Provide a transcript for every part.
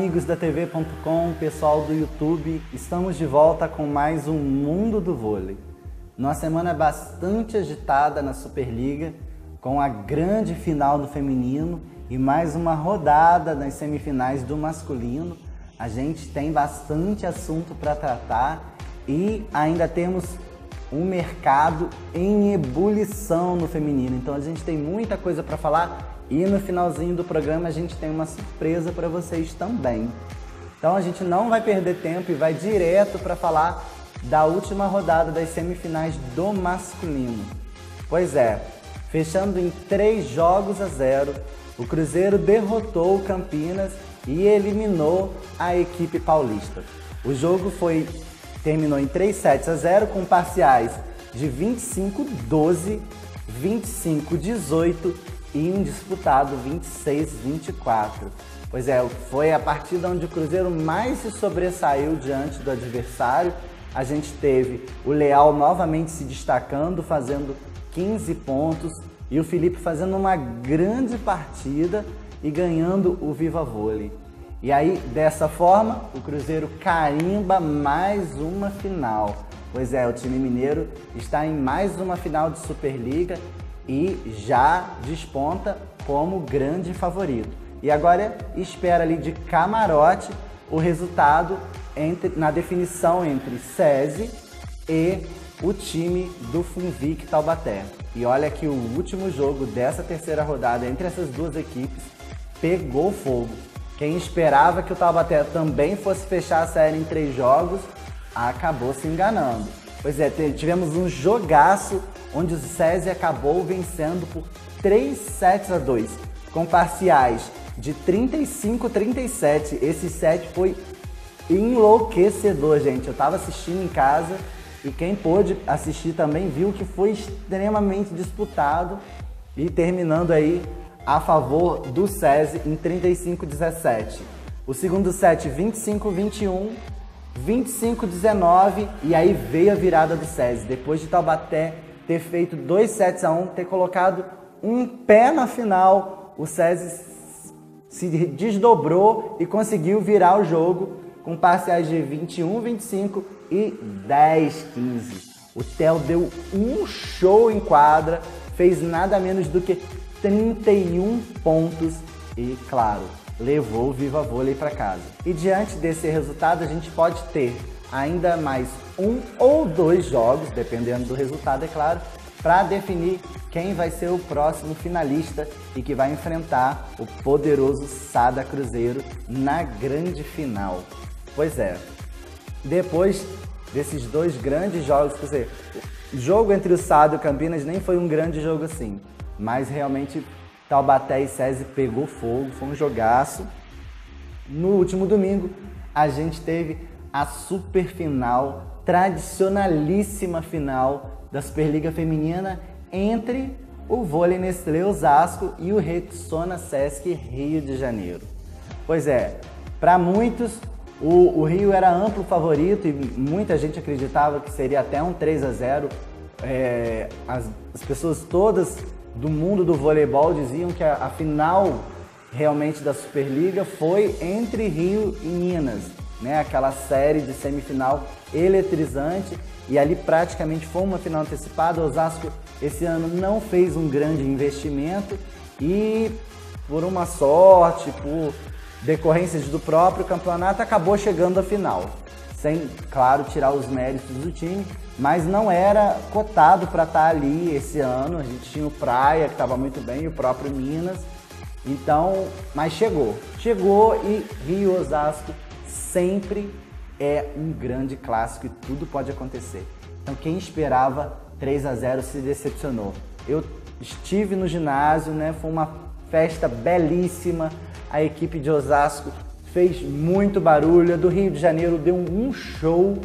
amigos da TV.com, pessoal do YouTube, estamos de volta com mais um Mundo do Vôlei. Numa semana bastante agitada na Superliga, com a grande final do feminino e mais uma rodada nas semifinais do masculino. A gente tem bastante assunto para tratar e ainda temos um mercado em ebulição no feminino. Então a gente tem muita coisa para falar. E no finalzinho do programa a gente tem uma surpresa para vocês também. Então a gente não vai perder tempo e vai direto para falar da última rodada das semifinais do masculino. Pois é, fechando em 3-0, o Cruzeiro derrotou o Campinas e eliminou a equipe paulista. O jogo terminou em 3-0 com parciais de 25-12, 25-18 e indisputado 26-24. Pois é, foi a partida onde o Cruzeiro mais se sobressaiu diante do adversário. A gente teve o Leal novamente se destacando, fazendo 15 pontos, e o Felipe fazendo uma grande partida e ganhando o Viva Vôlei. E aí, dessa forma, o Cruzeiro carimba mais uma final. Pois é, o time mineiro está em mais uma final de Superliga e já desponta como grande favorito. E agora espera ali de camarote o resultado na definição entre SESI e o time do Funvic Taubaté. E olha que o último jogo dessa terceira rodada entre essas duas equipes pegou fogo. Quem esperava que o Taubaté também fosse fechar a série em 3 jogos, acabou se enganando. Pois é, tivemos um jogaço onde o SESI acabou vencendo por 3-2, com parciais de 35-37. Esse set foi enlouquecedor, gente. Eu tava assistindo em casa e quem pôde assistir também viu que foi extremamente disputado e terminando aí a favor do SESI em 35-17. O segundo set 25-21, 25-19 e aí veio a virada do SESI. Depois de Taubaté ter feito 2-1, ter colocado um pé na final, o SESI se desdobrou e conseguiu virar o jogo com parciais de 21-25 e 10-15. O Theo deu um show em quadra, fez nada menos do que 31 pontos e, claro, levou o Viva Vôlei para casa. E diante desse resultado, a gente pode ter ainda mais 1 ou 2 jogos, dependendo do resultado, é claro, para definir quem vai ser o próximo finalista e que vai enfrentar o poderoso Sada Cruzeiro na grande final. Pois é, depois desses 2 grandes jogos, quer dizer, o jogo entre o Sada e o Campinas nem foi um grande jogo assim, mas realmente Taubaté e SESI pegou fogo, foi um jogaço. No último domingo, a gente teve a super final, tradicionalíssima final da Superliga Feminina entre o Vôlei Nestlé Osasco e o Rexona Sesc Rio de Janeiro. Pois é, para muitos o Rio era amplo favorito e muita gente acreditava que seria até um 3-0. As pessoas todas do mundo do voleibol diziam que a final realmente da Superliga foi entre Rio e Minas, né? Aquela série de semifinal eletrizante e ali praticamente foi uma final antecipada. O Osasco esse ano não fez um grande investimento e por uma sorte, por decorrências do próprio campeonato, acabou chegando à final. Sem, claro, tirar os méritos do time, mas não era cotado para estar ali esse ano. A gente tinha o Praia, que estava muito bem, e o próprio Minas. Então, mas chegou. Chegou e Rio Osasco sempre é um grande clássico e tudo pode acontecer. Então, quem esperava 3-0 se decepcionou. Eu estive no ginásio, né? Foi uma festa belíssima. A equipe de Osasco fez muito barulho, a do Rio de Janeiro deu um show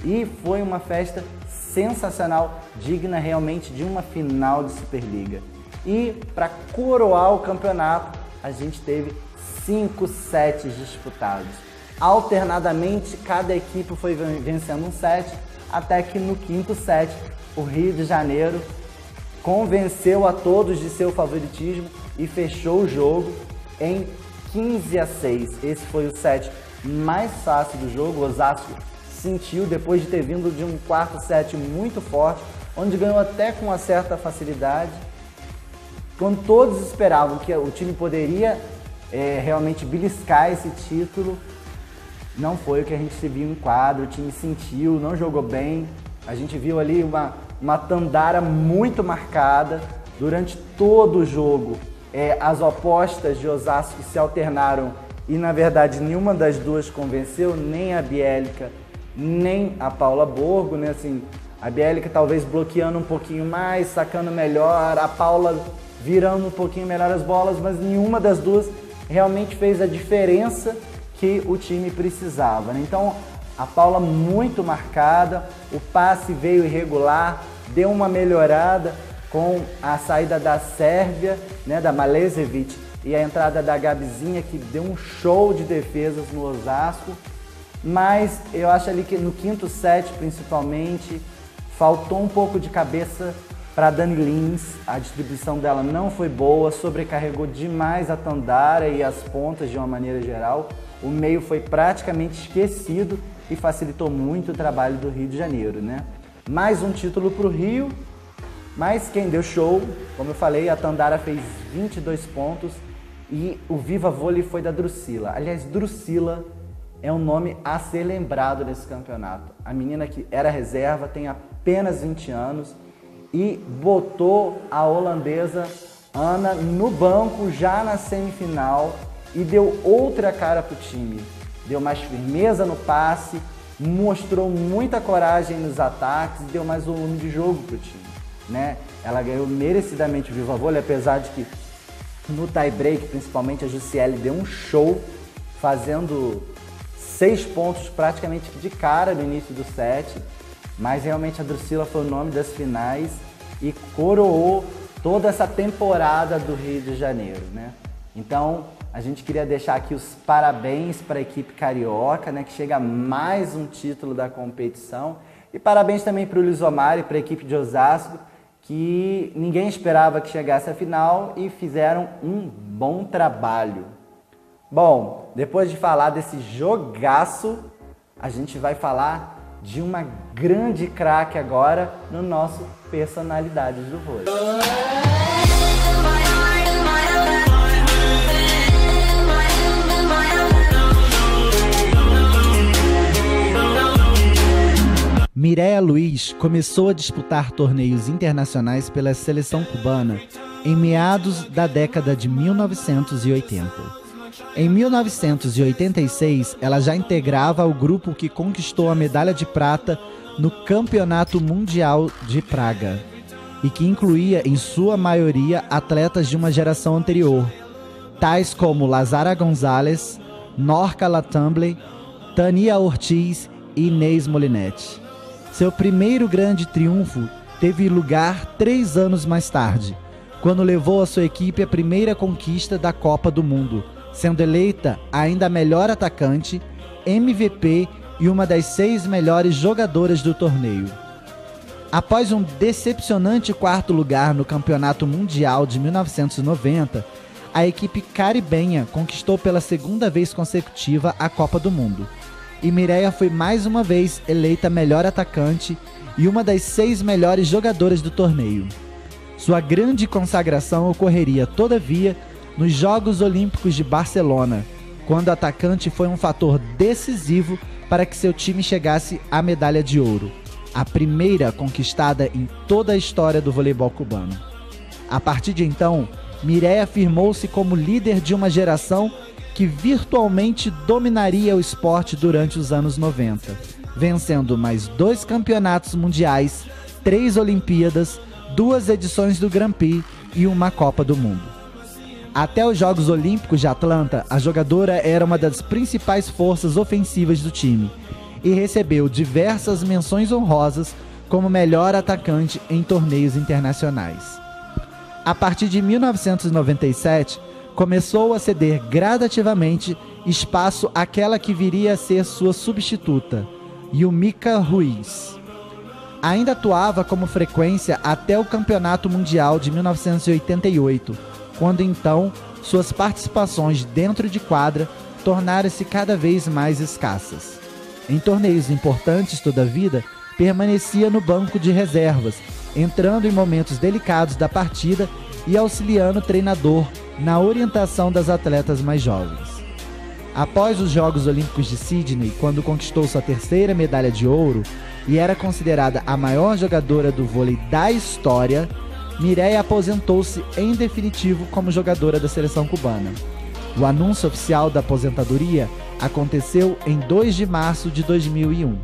e foi uma festa sensacional, digna realmente de uma final de Superliga. E para coroar o campeonato, a gente teve 5 sets disputados. Alternadamente, cada equipe foi vencendo um set, até que no 5º set, o Rio de Janeiro convenceu a todos de seu favoritismo e fechou o jogo em 15-6. Esse foi o set mais fácil do jogo. O Osasco sentiu depois de ter vindo de um quarto set muito forte, onde ganhou até com uma certa facilidade. Quando todos esperavam que o time poderia realmente beliscar esse título, não foi o que a gente viu em quadro. O time sentiu, não jogou bem. A gente viu ali uma Tandara muito marcada durante todo o jogo. As opostas de Osasco se alternaram e, na verdade, nenhuma das duas convenceu, nem a Bielica, nem a Paula Borgo, né? Assim, a Bielica talvez bloqueando um pouquinho mais, sacando melhor, a Paula virando um pouquinho melhor as bolas, mas nenhuma das duas realmente fez a diferença que o time precisava, né? Então, a Paula muito marcada, o passe veio irregular, deu uma melhorada com a saída da Sérvia, né, da Malezevic, e a entrada da Gabizinha, que deu um show de defesas no Osasco. Mas eu acho ali que no quinto set, principalmente, faltou um pouco de cabeça para a Dani Lins. A distribuição dela não foi boa, sobrecarregou demais a Tandara e as pontas de uma maneira geral. O meio foi praticamente esquecido e facilitou muito o trabalho do Rio de Janeiro, né? Mais um título para o Rio, mas quem deu show, como eu falei, a Tandara fez 22 pontos e o Viva Vôlei foi da Drusila. Aliás, Drusila é um nome a ser lembrado nesse campeonato. A menina que era reserva, tem apenas 20 anos e botou a holandesa Ana no banco já na semifinal e deu outra cara para o time. Deu mais firmeza no passe, mostrou muita coragem nos ataques e deu mais volume de jogo para o time, né? Ela ganhou merecidamente o Viva Vôlei, apesar de que no tie-break, principalmente, a Jussiele deu um show, fazendo 6 pontos praticamente de cara no início do set, mas realmente a Drusila foi o nome das finais e coroou toda essa temporada do Rio de Janeiro, né? Então, a gente queria deixar aqui os parabéns para a equipe carioca, né, que chega a mais um título da competição. E parabéns também para o Lisomar e para a equipe de Osasco, que ninguém esperava que chegasse à final e fizeram um bom trabalho. Bom, depois de falar desse jogaço, a gente vai falar de uma grande craque agora no nosso Personalidades do Vôlei. Mireia Luiz começou a disputar torneios internacionais pela seleção cubana em meados da década de 1980. Em 1986, ela já integrava o grupo que conquistou a medalha de prata no Campeonato Mundial de Praga e que incluía, em sua maioria, atletas de uma geração anterior, tais como Lazara Gonzalez, Norca Latamble, Tania Ortiz e Inês Molinetti. Seu primeiro grande triunfo teve lugar 3 anos mais tarde, quando levou a sua equipe à primeira conquista da Copa do Mundo, sendo eleita ainda a melhor atacante, MVP e uma das 6 melhores jogadoras do torneio. Após um decepcionante 4º lugar no Campeonato Mundial de 1990, a equipe caribenha conquistou pela 2ª vez consecutiva a Copa do Mundo. E Mireia foi mais uma vez eleita melhor atacante e uma das 6 melhores jogadoras do torneio. Sua grande consagração ocorreria, todavia, nos Jogos Olímpicos de Barcelona, quando o atacante foi um fator decisivo para que seu time chegasse à medalha de ouro, a primeira conquistada em toda a história do voleibol cubano. A partir de então, Mireia afirmou-se como líder de uma geração que virtualmente dominaria o esporte durante os anos 90, vencendo mais 2 campeonatos mundiais, 3 Olimpíadas, 2 edições do Grand Prix e uma Copa do Mundo. Até os Jogos Olímpicos de Atlanta, a jogadora era uma das principais forças ofensivas do time e recebeu diversas menções honrosas como melhor atacante em torneios internacionais. A partir de 1997, começou a ceder gradativamente espaço àquela que viria a ser sua substituta, Yumika Ruiz. Ainda atuava como frequência até o Campeonato Mundial de 1988, quando então suas participações dentro de quadra tornaram-se cada vez mais escassas. Em torneios importantes, todavia, permanecia no banco de reservas, entrando em momentos delicados da partida e auxiliando o treinador na orientação das atletas mais jovens. Após os Jogos Olímpicos de Sydney, quando conquistou sua terceira medalha de ouro e era considerada a maior jogadora do vôlei da história, Mireia aposentou-se em definitivo como jogadora da seleção cubana. O anúncio oficial da aposentadoria aconteceu em 2 de março de 2001.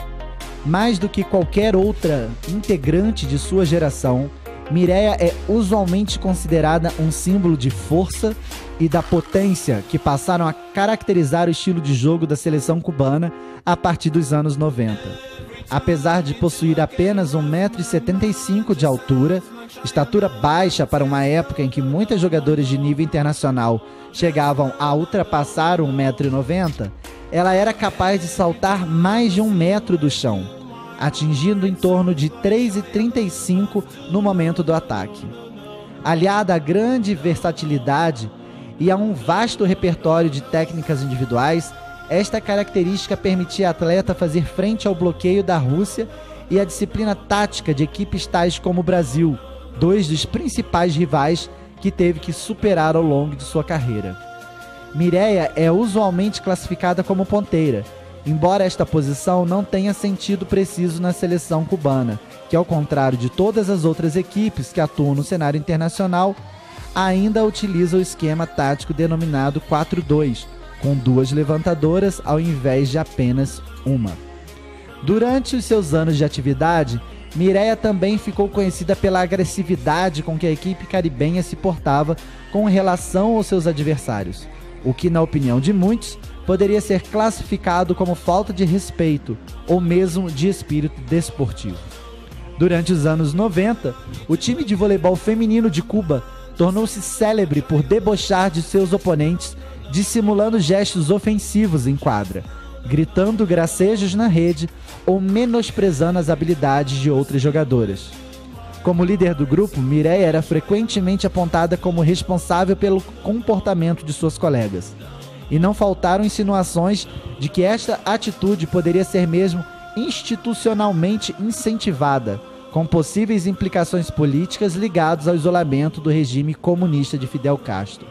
Mais do que qualquer outra integrante de sua geração, Mireia é usualmente considerada um símbolo de força e da potência que passaram a caracterizar o estilo de jogo da seleção cubana a partir dos anos 90. Apesar de possuir apenas 1,75 m de altura, estatura baixa para uma época em que muitas jogadoras de nível internacional chegavam a ultrapassar 1,90 m, ela era capaz de saltar mais de 1 metro do chão, atingindo em torno de 3,35 no momento do ataque. Aliada à grande versatilidade e a um vasto repertório de técnicas individuais, esta característica permitia à atleta fazer frente ao bloqueio da Rússia e à disciplina tática de equipes tais como o Brasil, 2 dos principais rivais que teve que superar ao longo de sua carreira. Mireia é usualmente classificada como ponteira, embora esta posição não tenha sentido preciso na seleção cubana, que ao contrário de todas as outras equipes que atuam no cenário internacional, ainda utiliza o esquema tático denominado 4-2, com 2 levantadoras ao invés de apenas uma. Durante os seus anos de atividade, Mireia também ficou conhecida pela agressividade com que a equipe caribenha se portava com relação aos seus adversários, o que, na opinião de muitos, poderia ser classificado como falta de respeito ou mesmo de espírito desportivo. Durante os anos 90, o time de voleibol feminino de Cuba tornou-se célebre por debochar de seus oponentes, dissimulando gestos ofensivos em quadra, gritando gracejos na rede ou menosprezando as habilidades de outras jogadoras. Como líder do grupo, Mireia era frequentemente apontada como responsável pelo comportamento de suas colegas. E não faltaram insinuações de que esta atitude poderia ser mesmo institucionalmente incentivada, com possíveis implicações políticas ligadas ao isolamento do regime comunista de Fidel Castro.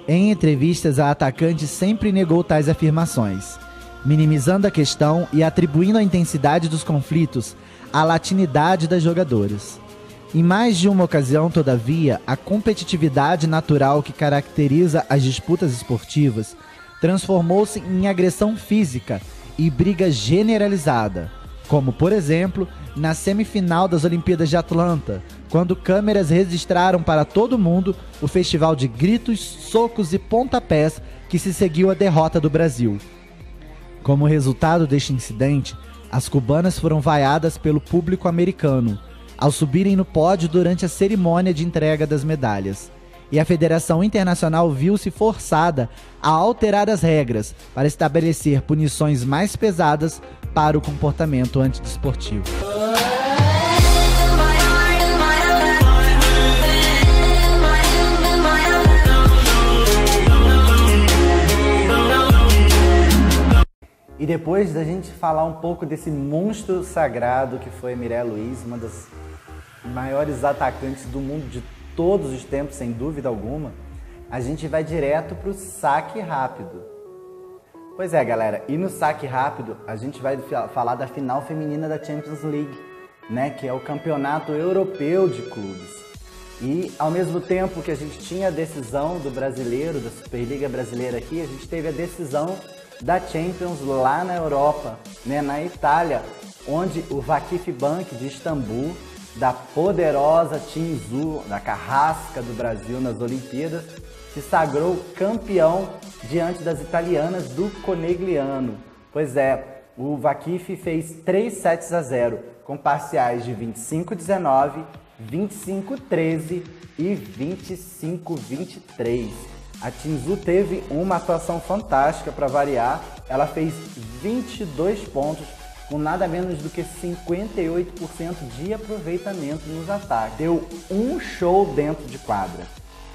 Em entrevistas, a atacante sempre negou tais afirmações, minimizando a questão e atribuindo a intensidade dos conflitos à latinidade das jogadoras. Em mais de uma ocasião, todavia, a competitividade natural que caracteriza as disputas esportivas transformou-se em agressão física e briga generalizada, como, por exemplo, na semifinal das Olimpíadas de Atlanta, quando câmeras registraram para todo mundo o festival de gritos, socos e pontapés que se seguiu à derrota do Brasil. Como resultado deste incidente, as cubanas foram vaiadas pelo público americano ao subirem no pódio durante a cerimônia de entrega das medalhas, e a Federação Internacional viu-se forçada a alterar as regras para estabelecer punições mais pesadas para o comportamento antidesportivo. E depois da gente falar um pouco desse monstro sagrado que foi a Mireia Luiz, uma das maiores atacantes do mundo de todos os tempos, sem dúvida alguma, a gente vai direto para o saque rápido. Pois é, galera, e no saque rápido a gente vai falar da final feminina da Champions League, né, que é o campeonato europeu de clubes. E ao mesmo tempo que a gente tinha a decisão do brasileiro, da Superliga Brasileira aqui, a gente teve a decisão da Champions lá na Europa, né, na Itália, onde o Vakif Bank de Istambul, da poderosa Tinzu, da carrasca do Brasil nas Olimpíadas, se sagrou campeão diante das italianas do Conegliano. Pois é, o Vakif fez 3-0, com parciais de 25-19, 25-13 e 25-23. A Tinzu teve uma atuação fantástica para variar, ela fez 22 pontos, com nada menos do que 58% de aproveitamento nos ataques. Deu um show dentro de quadra.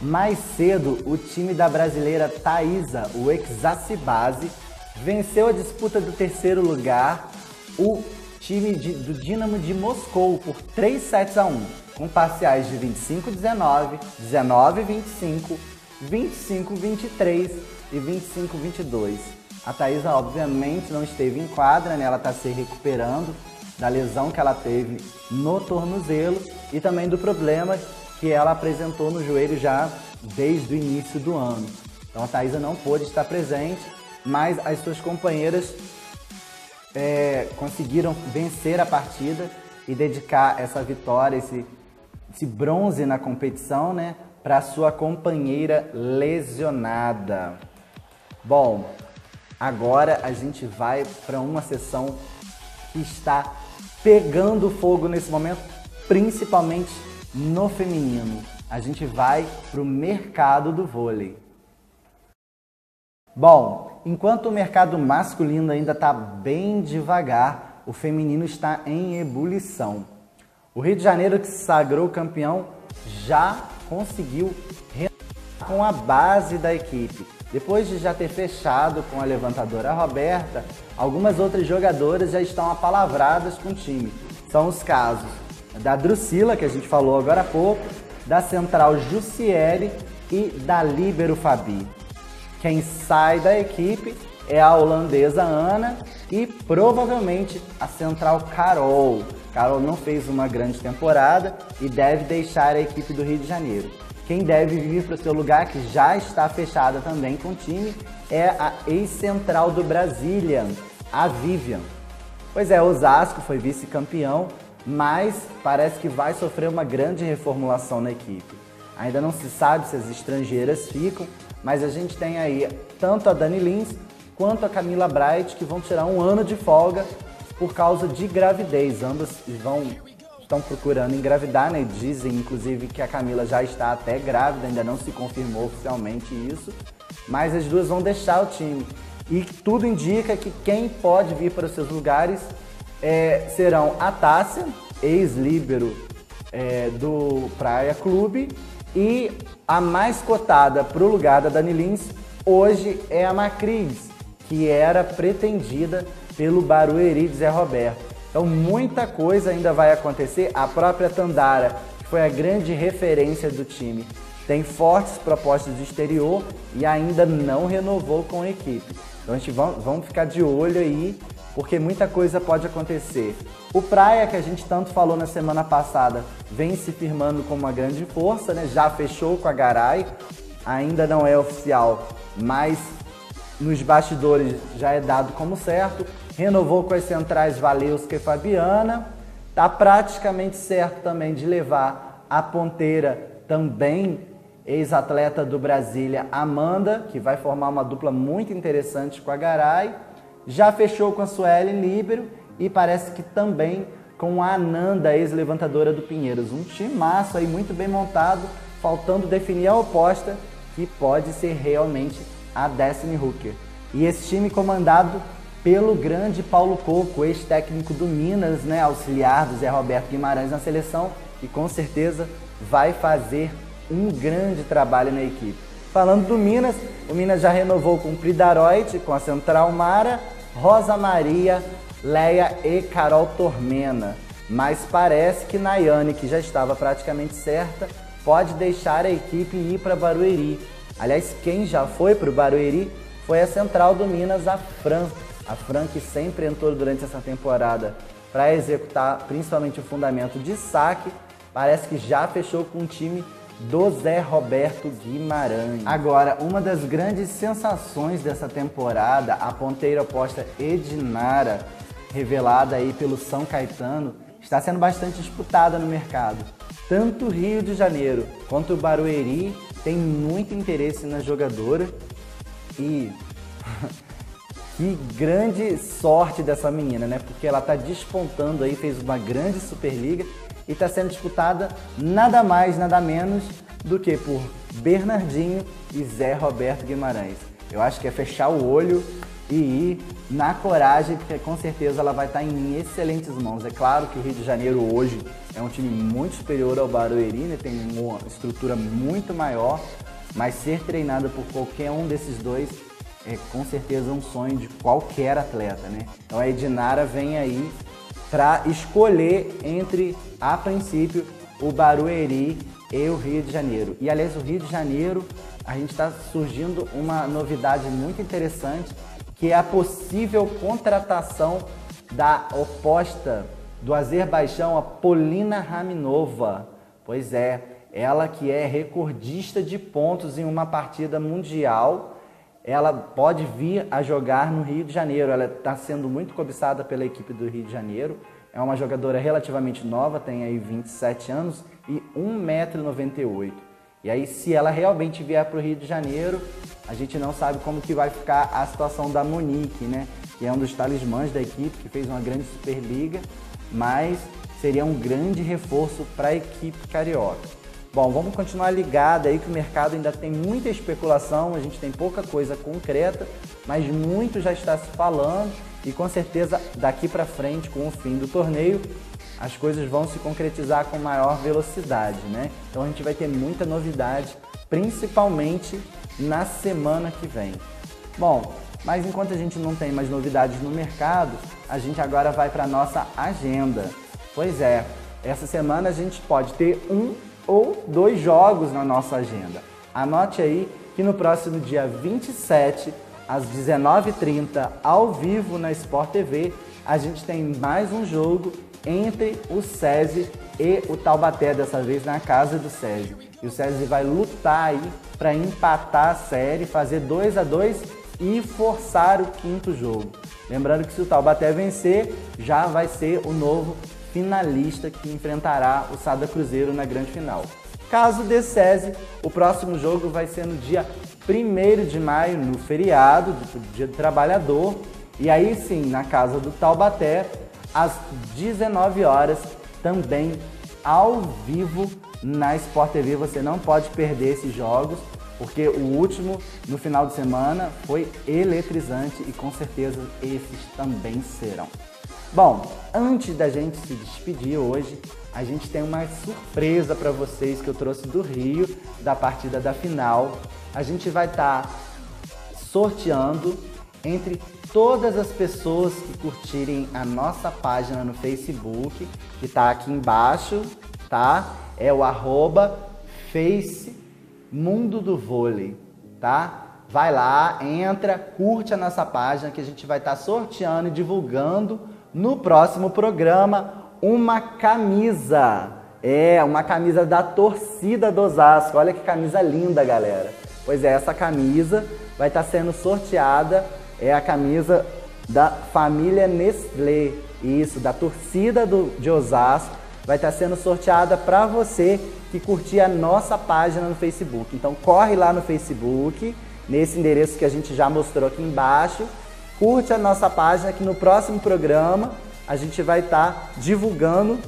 Mais cedo, o time da brasileira Thaisa, o Exacibase, venceu a disputa do terceiro lugar, o time do Dinamo de Moscou, por 3-1, com parciais de 25-19, 19-25, 25-23 e 25-22. A Thaisa, obviamente, não esteve em quadra, né? Ela está se recuperando da lesão que ela teve no tornozelo e também do problema que ela apresentou no joelho já desde o início do ano. Então a Thaisa não pôde estar presente, mas as suas companheiras conseguiram vencer a partida e dedicar essa vitória, esse bronze na competição, né, para sua companheira lesionada. Bom, agora a gente vai para uma sessão que está pegando fogo nesse momento, principalmente no feminino. A gente vai para o mercado do vôlei. Bom, enquanto o mercado masculino ainda está bem devagar, o feminino está em ebulição. O Rio de Janeiro, que se sagrou campeão, já conseguiu renovar com a base da equipe. Depois de já ter fechado com a levantadora Roberta, algumas outras jogadoras já estão apalavradas com o time. São os casos da Drusila, que a gente falou agora há pouco, da central Jussiele e da líbero Fabi. Quem sai da equipe é a holandesa Ana e provavelmente a central Carol. Carol não fez uma grande temporada e deve deixar a equipe do Rio de Janeiro. Quem deve vir para o seu lugar, que já está fechada também com o time, é a ex-central do Brasília, a Vivian. Pois é, Osasco foi vice-campeão, mas parece que vai sofrer uma grande reformulação na equipe. Ainda não se sabe se as estrangeiras ficam, mas a gente tem aí tanto a Dani Lins quanto a Camila Bright, que vão tirar um ano de folga por causa de gravidez. Ambas estão procurando engravidar, né? Dizem, inclusive, que a Camila já está até grávida, ainda não se confirmou oficialmente isso, mas as duas vão deixar o time. E tudo indica que quem pode vir para os seus lugares serão a Tássia, ex-líbero do Praia Clube, e a mais cotada para o lugar da Dani Lins hoje é a Macris, que era pretendida pelo Barueri de Zé Roberto. Então muita coisa ainda vai acontecer. A própria Tandara, que foi a grande referência do time, tem fortes propostas do exterior e ainda não renovou com a equipe. Então a gente vamos ficar de olho aí, porque muita coisa pode acontecer. O Praia, que a gente tanto falou na semana passada, vem se firmando como uma grande força, né? Já fechou com a Garay, ainda não é oficial, mas nos bastidores já é dado como certo. Renovou com as centrais Valeuska e Fabiana. Está praticamente certo também de levar a ponteira também, ex-atleta do Brasília, Amanda, que vai formar uma dupla muito interessante com a Garay. Já fechou com a Sueli líbero e parece que também com a Ananda, ex-levantadora do Pinheiros. Um timaço aí muito bem montado, faltando definir a oposta, que pode ser realmente a Destiny Hooker. E esse time comandado pelo grande Paulo Coco, ex-técnico do Minas, né, auxiliar do Zé Roberto Guimarães na seleção, e com certeza vai fazer um grande trabalho na equipe. Falando do Minas, o Minas já renovou com Pridaroite, com a central Mara, Rosa Maria, Leia e Carol Tormena. Mas parece que Nayane, que já estava praticamente certa, pode deixar a equipe e ir para Barueri. Aliás, quem já foi para o Barueri foi a central do Minas, a Fran. A Fran, que sempre entrou durante essa temporada para executar principalmente o fundamento de saque, parece que já fechou com o time do Zé Roberto Guimarães. Agora, uma das grandes sensações dessa temporada, a ponteira oposta Edinara, revelada aí pelo São Caetano, está sendo bastante disputada no mercado. Tanto o Rio de Janeiro quanto o Barueri tem muito interesse na jogadora e que grande sorte dessa menina, né? Porque ela está despontando aí, fez uma grande Superliga e está sendo disputada nada mais, nada menos do que por Bernardinho e Zé Roberto Guimarães. Eu acho que é fechar o olho e ir na coragem, porque com certeza ela vai estar em excelentes mãos. É claro que o Rio de Janeiro hoje é um time muito superior ao Barueri, né? Tem uma estrutura muito maior, mas ser treinada por qualquer um desses dois é com certeza um sonho de qualquer atleta, né? Então a Edinara vem aí para escolher entre, a princípio, o Barueri e o Rio de Janeiro. E aliás, o Rio de Janeiro, a gente está surgindo uma novidade muito interessante, que é a possível contratação da oposta do Azerbaijão, a Polina Raminova. Pois é, ela que é recordista de pontos em uma partida mundial, ela pode vir a jogar no Rio de Janeiro. Ela está sendo muito cobiçada pela equipe do Rio de Janeiro. É uma jogadora relativamente nova, tem aí 27 anos e 1,98 m. E aí, se ela realmente vier para o Rio de Janeiro, a gente não sabe como que vai ficar a situação da Monique, né? Que é um dos talismãs da equipe, que fez uma grande Superliga, mas seria um grande reforço para a equipe carioca. Bom, vamos continuar ligado aí que o mercado ainda tem muita especulação, a gente tem pouca coisa concreta, mas muito já está se falando e com certeza daqui para frente, com o fim do torneio, as coisas vão se concretizar com maior velocidade, né? Então a gente vai ter muita novidade, principalmente na semana que vem. Bom, mas enquanto a gente não tem mais novidades no mercado, a gente agora vai para a nossa agenda. Pois é, essa semana a gente pode ter 1 ou 2 jogos na nossa agenda. Anote aí que no próximo dia 27, às 19h30, ao vivo na Sport TV, a gente tem mais um jogo entre o SESI e o Taubaté, dessa vez na casa do SESI. E o SESI vai lutar aí para empatar a série, fazer 2-2 e forçar o 5º jogo. Lembrando que se o Taubaté vencer, já vai ser o novo finalista que enfrentará o Sada Cruzeiro na grande final. Caso dê SESI, o próximo jogo vai ser no dia 1º de maio, no feriado, Dia do Trabalhador, e aí sim, na casa do Taubaté, às 19 horas, também ao vivo na Sport TV. Você não pode perder esses jogos, porque o último, no final de semana, foi eletrizante e com certeza esses também serão. Bom, antes da gente se despedir hoje, a gente tem uma surpresa para vocês que eu trouxe do Rio, da partida da final. A gente vai estar sorteando entre todas as pessoas que curtirem a nossa página no Facebook, que está aqui embaixo, tá? É o @Face Mundo do Vôlei, tá? Vai lá, entra, curte a nossa página que a gente vai estar sorteando e divulgando no próximo programa uma camisa. É, uma camisa da torcida do Osasco. Olha que camisa linda, galera. Pois é, essa camisa vai estar sendo sorteada. É a camisa da família Nestlé. Isso, da torcida de Osasco. Vai estar sendo sorteada para você que curtir a nossa página no Facebook. Então corre lá no Facebook, nesse endereço que a gente já mostrou aqui embaixo. Curte a nossa página que no próximo programa a gente vai estar divulgando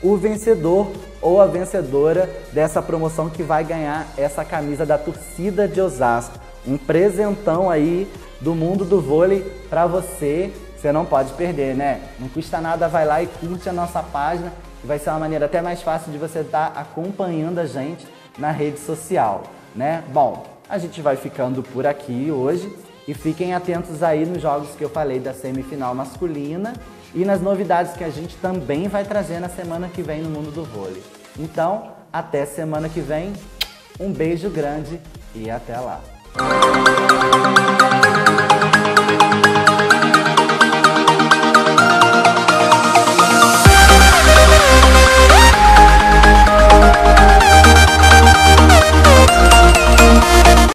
o vencedor ou a vencedora dessa promoção que vai ganhar essa camisa da torcida de Osasco. Um presentão aí do mundo do vôlei para você. Você não pode perder, né? Não custa nada, vai lá e curte a nossa página, que vai ser uma maneira até mais fácil de você estar acompanhando a gente na rede social, né? Bom, a gente vai ficando por aqui hoje e fiquem atentos aí nos jogos que eu falei da semifinal masculina e nas novidades que a gente também vai trazer na semana que vem no mundo do vôlei. Então, até semana que vem, um beijo grande e até lá!